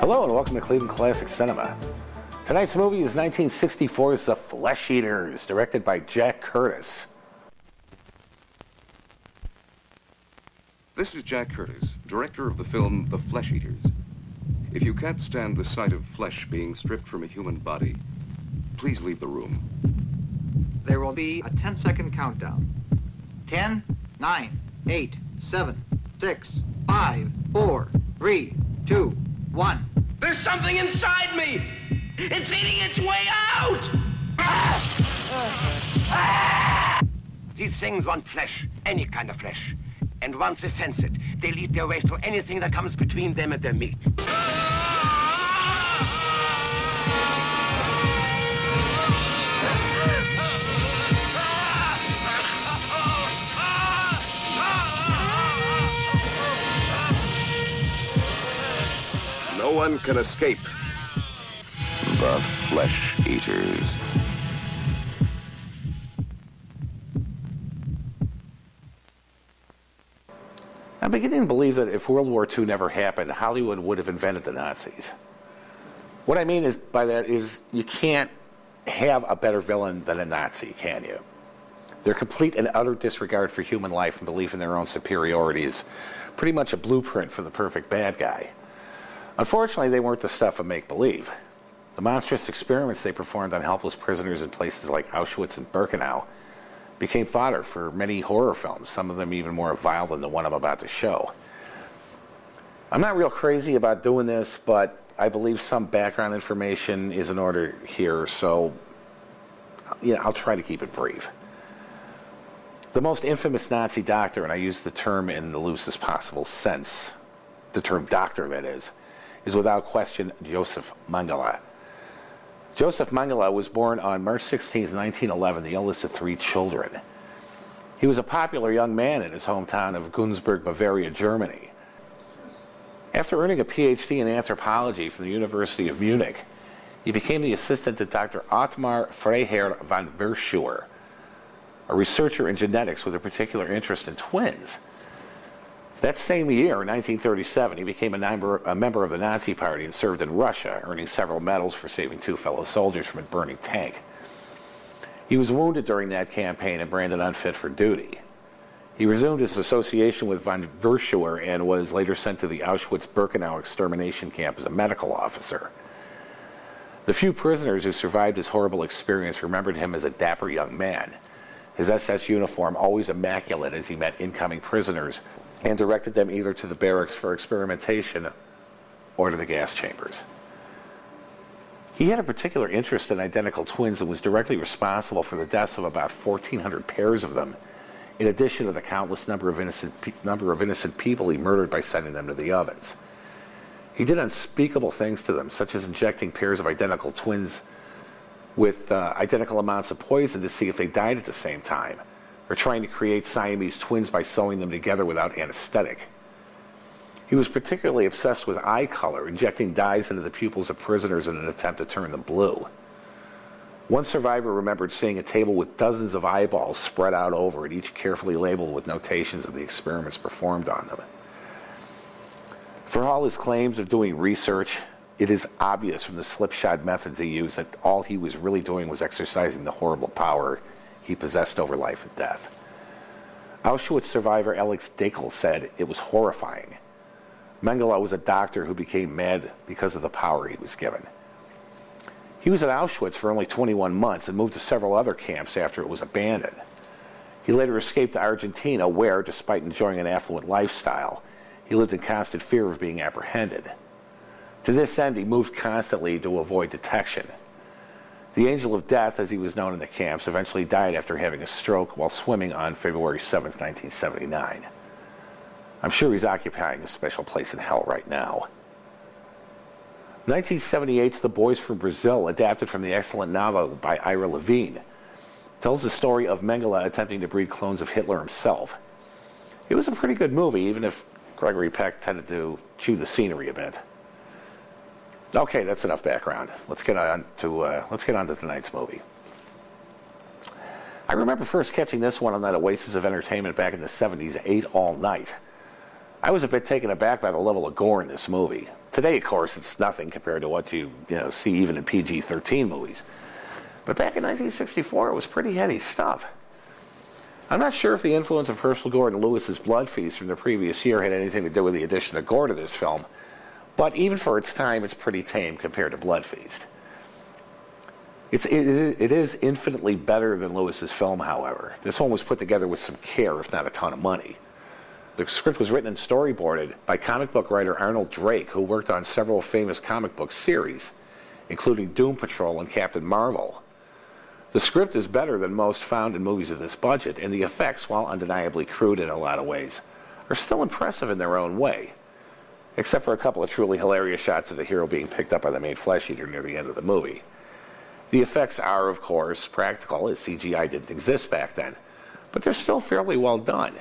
Hello and welcome to Cleveland Classic Cinema. Tonight's movie is 1964's The Flesh Eaters, directed by Jack Curtis. This is Jack Curtis, director of the film The Flesh Eaters. If you can't stand the sight of flesh being stripped from a human body, please leave the room. There will be a 10-second countdown. 10, 9, 8, 7, 6, 5, 4, 3, 2, 1. There's something inside me! It's eating its way out! These things want flesh, any kind of flesh. And once they sense it, they'll eat their way through anything that comes between them and their meat. No one can escape the Flesh Eaters. I'm beginning to believe that if World War II never happened, Hollywood would have invented the Nazis. What I mean by that is you can't have a better villain than a Nazi, can you? Their complete and utter disregard for human life and belief in their own superiority is pretty much a blueprint for the perfect bad guy. Unfortunately, they weren't the stuff of make-believe. The monstrous experiments they performed on helpless prisoners in places like Auschwitz and Birkenau became fodder for many horror films, some of them even more vile than the one I'm about to show. I'm not real crazy about doing this, but I believe some background information is in order here, so I'll try to keep it brief. The most infamous Nazi doctor, and I use the term in the loosest possible sense, the term doctor that is without question Joseph Mengele. Joseph Mengele was born on March 16, 1911, the eldest of three children. He was a popular young man in his hometown of Günzburg, Bavaria, Germany. After earning a PhD in anthropology from the University of Munich, he became the assistant to Dr. Ottmar Freiherr von Verschuer, a researcher in genetics with a particular interest in twins. That same year, in 1937, he became a member of the Nazi Party and served in Russia, earning several medals for saving two fellow soldiers from a burning tank. He was wounded during that campaign and branded unfit for duty. He resumed his association with von Verschuer and was later sent to the Auschwitz-Birkenau extermination camp as a medical officer. The few prisoners who survived his horrible experience remembered him as a dapper young man, his SS uniform always immaculate as he met incoming prisoners and directed them either to the barracks for experimentation or to the gas chambers. He had a particular interest in identical twins and was directly responsible for the deaths of about 1,400 pairs of them, in addition to the countless number of innocent people he murdered by sending them to the ovens. He did unspeakable things to them, such as injecting pairs of identical twins with identical amounts of poison to see if they died at the same time, or trying to create Siamese twins by sewing them together without anesthetic. He was particularly obsessed with eye color, injecting dyes into the pupils of prisoners in an attempt to turn them blue. One survivor remembered seeing a table with dozens of eyeballs spread out over it, each carefully labeled with notations of the experiments performed on them. For all his claims of doing research, it is obvious from the slipshod methods he used that all he was really doing was exercising the horrible power he possessed over life and death. Auschwitz survivor Alex Dakel said it was horrifying. Mengele was a doctor who became mad because of the power he was given. He was at Auschwitz for only 21 months and moved to several other camps after it was abandoned. He later escaped to Argentina where, despite enjoying an affluent lifestyle, he lived in constant fear of being apprehended. To this end, he moved constantly to avoid detection. The Angel of Death, as he was known in the camps, eventually died after having a stroke while swimming on February 7, 1979. I'm sure he's occupying a special place in hell right now. 1978's The Boys from Brazil, adapted from the excellent novel by Ira Levine, tells the story of Mengele attempting to breed clones of Hitler himself. It was a pretty good movie, even if Gregory Peck tended to chew the scenery a bit. Okay, that's enough background. Let's get on to tonight's movie. I remember first catching this one on that oasis of entertainment back in the 70s, 8 All Night. I was a bit taken aback by the level of gore in this movie. Today, of course, it's nothing compared to what you see even in PG-13 movies. But back in 1964, it was pretty heady stuff. I'm not sure if the influence of Herschel Gordon Lewis's Blood Feast from the previous year had anything to do with the addition of gore to this film, but even for its time, it's pretty tame compared to Blood Feast. It is infinitely better than Lewis's film, however. This one was put together with some care, if not a ton of money. The script was written and storyboarded by comic book writer Arnold Drake, who worked on several famous comic book series, including Doom Patrol and Captain Marvel. The script is better than most found in movies of this budget, and the effects, while undeniably crude in a lot of ways, are still impressive in their own way, except for a couple of truly hilarious shots of the hero being picked up by the main flesh eater near the end of the movie. The effects are, of course, practical, as CGI didn't exist back then, but they're still fairly well done.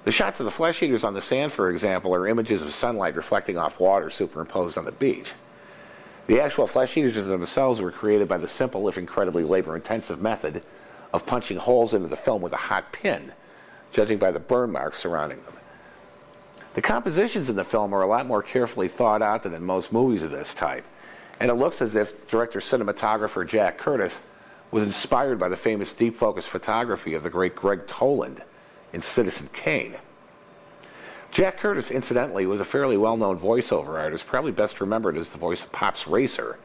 The shots of the flesh eaters on the sand, for example, are images of sunlight reflecting off water superimposed on the beach. The actual flesh eaters themselves were created by the simple, if incredibly labor-intensive method of punching holes into the film with a hot pin, judging by the burn marks surrounding them. The compositions in the film are a lot more carefully thought out than in most movies of this type, and it looks as if director-cinematographer Jack Curtis was inspired by the famous deep-focus photography of the great Greg Toland in Citizen Kane. Jack Curtis, incidentally, was a fairly well-known voiceover artist, probably best remembered as the voice of Pops Racer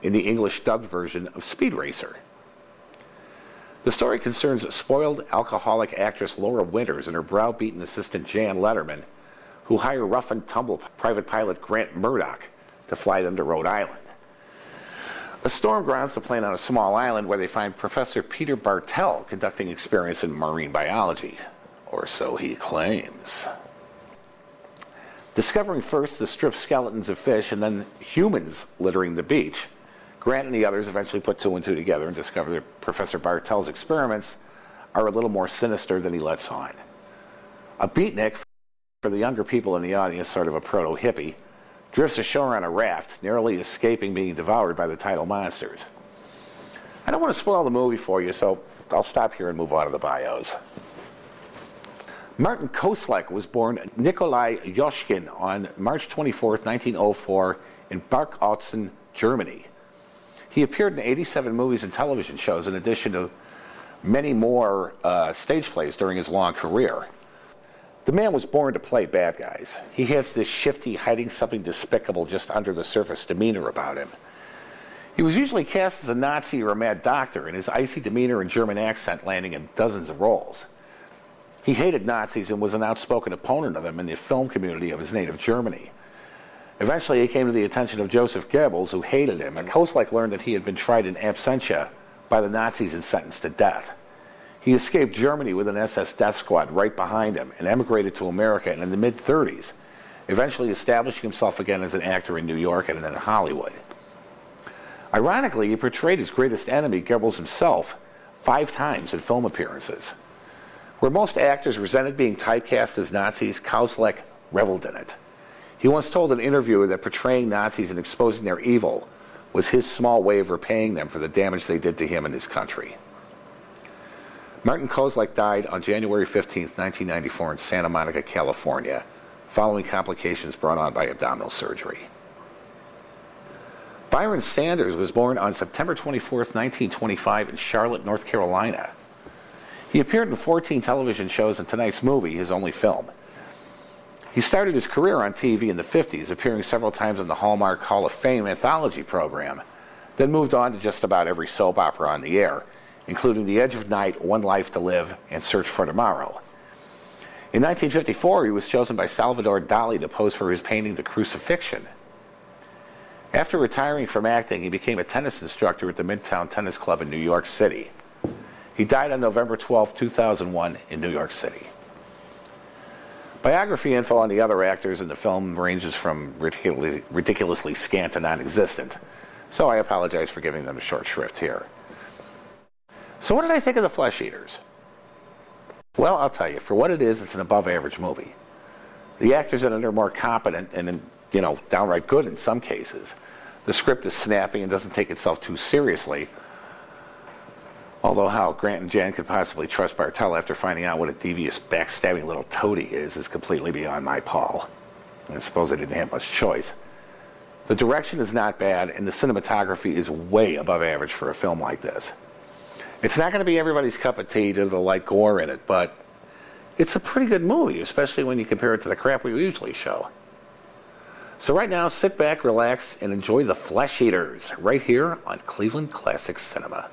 in the English-dubbed version of Speed Racer. The story concerns spoiled alcoholic actress Laura Winters and her browbeaten assistant Jan Letterman, who hire rough-and-tumble private pilot Grant Murdoch to fly them to Rhode Island. A storm grounds the plane on a small island where they find Professor Peter Bartell conducting experiments in marine biology, or so he claims. Discovering first the stripped skeletons of fish and then humans littering the beach, Grant and the others eventually put two and two together and discover that Professor Bartell's experiments are a little more sinister than he lets on. A beatnik, for the younger people in the audience, sort of a proto-hippie, drifts ashore on a raft, narrowly escaping being devoured by the tidal monsters. I don't want to spoil the movie for you, so I'll stop here and move on to the bios. Martin Kosleck was born Nikolai Yoshkin on March 24, 1904, in Barkautzen, Germany. He appeared in 87 movies and television shows, in addition to many more stage plays during his long career. The man was born to play bad guys. He has this shifty, hiding something despicable just under the surface demeanor about him. He was usually cast as a Nazi or a mad doctor, and his icy demeanor and German accent landing in dozens of roles. He hated Nazis and was an outspoken opponent of them in the film community of his native Germany. Eventually, he came to the attention of Joseph Goebbels, who hated him, and Kosleck learned that he had been tried in absentia by the Nazis and sentenced to death. He escaped Germany with an SS death squad right behind him and emigrated to America in the mid-30s, eventually establishing himself again as an actor in New York and then in Hollywood. Ironically, he portrayed his greatest enemy, Goebbels himself, 5 times in film appearances. Where most actors resented being typecast as Nazis, Kosleck reveled in it. He once told an interviewer that portraying Nazis and exposing their evil was his small way of repaying them for the damage they did to him and his country. Martin Kosleck died on January 15, 1994 in Santa Monica, California, following complications brought on by abdominal surgery. Byron Sanders was born on September 24, 1925 in Charlotte, North Carolina. He appeared in 14 television shows and tonight's movie, his only film. He started his career on TV in the 50s, appearing several times in the Hallmark Hall of Fame anthology program, then moved on to just about every soap opera on the air, including The Edge of Night, One Life to Live, and Search for Tomorrow. In 1954, he was chosen by Salvador Dali to pose for his painting The Crucifixion. After retiring from acting, he became a tennis instructor at the Midtown Tennis Club in New York City. He died on November 12, 2001 in New York City. Biography info on the other actors in the film ranges from ridiculously scant to non-existent, so I apologize for giving them a short shrift here. So what did I think of The Flesh Eaters? Well, I'll tell you, for what it is, it's an above-average movie. The actors in it are more competent and, downright good in some cases. The script is snappy and doesn't take itself too seriously, although how Grant and Jan could possibly trust Bartell after finding out what a devious, backstabbing little toad he is completely beyond my pall. I suppose they didn't have much choice. The direction is not bad, and the cinematography is way above average for a film like this. It's not going to be everybody's cup of tea to like gore in it, but it's a pretty good movie, especially when you compare it to the crap we usually show. So right now, sit back, relax, and enjoy The Flesh Eaters right here on Cleveland Classic Cinema.